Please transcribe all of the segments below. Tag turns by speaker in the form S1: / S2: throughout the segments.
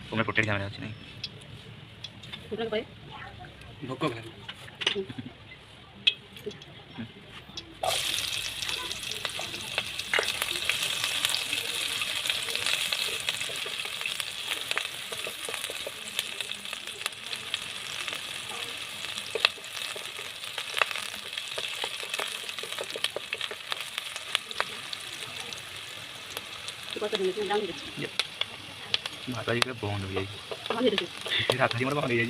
S1: তোমরা প্রোটেক্ট ঝামেলা হচ্ছে না ভোগ ভালো भात आज बंद हो जाए रात आज बंद हो जाए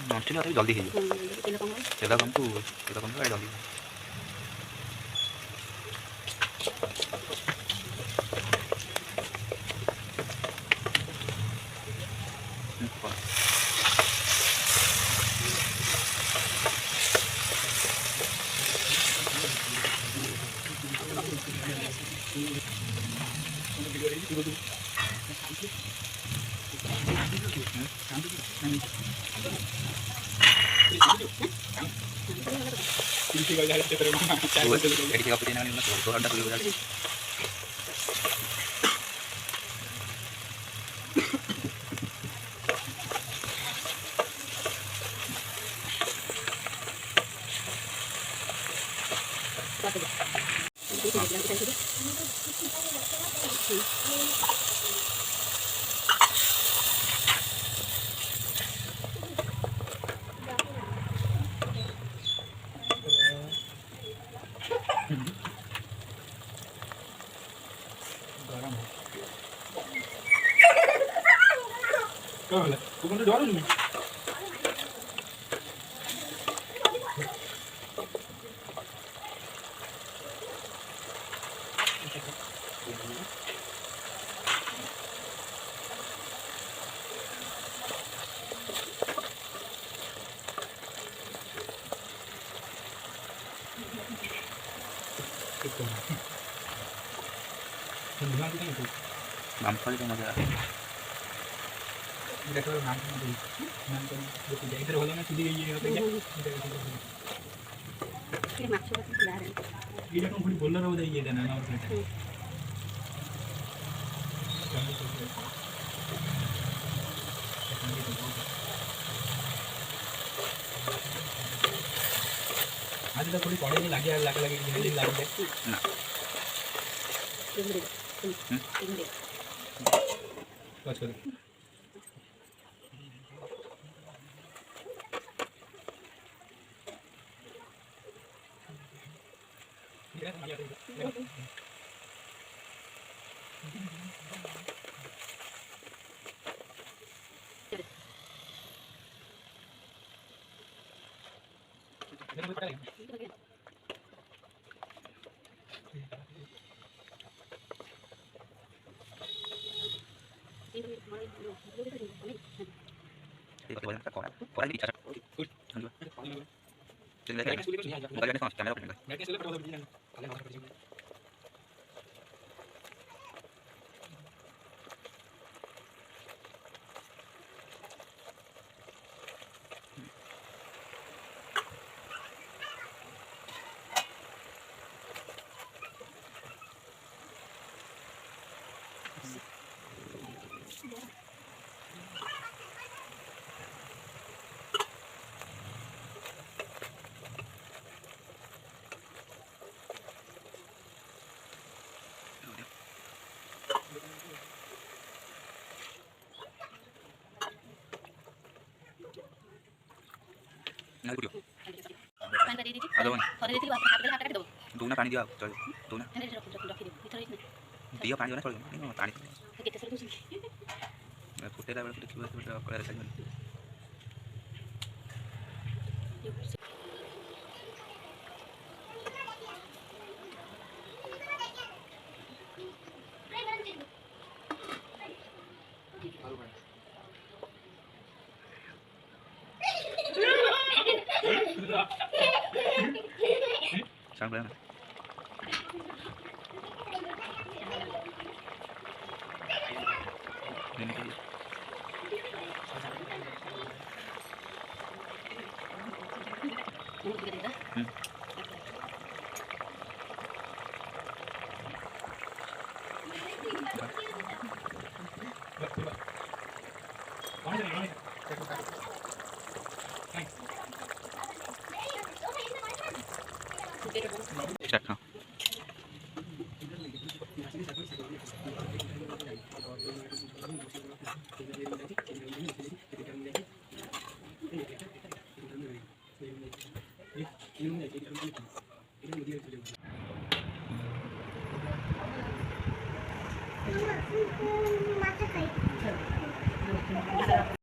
S1: नॉनस्टिक आता जल्दी तेल कम तो जल्दी নাম করে মজা দেখো নাম নাম করে ইধর হলো না सीधी ये होते क्या ये माछो का यार ये देखो पूरी बोलना रहो ये देना ना उसमें आज तो थोड़ी पड़े नहीं लगे लगे लगे जल्दी लग जाए ना बस कर ये Thì có thể có ai bị trả trên đây một cái này camera của mình ना कुछ आगे बन दूना पानी दिया चल दूना दिया पानी जो ना थोड़ा पानी फुटे दा वाला देखिबा तो colour size sang bên này nên cái chặt không
S2: Mata kayak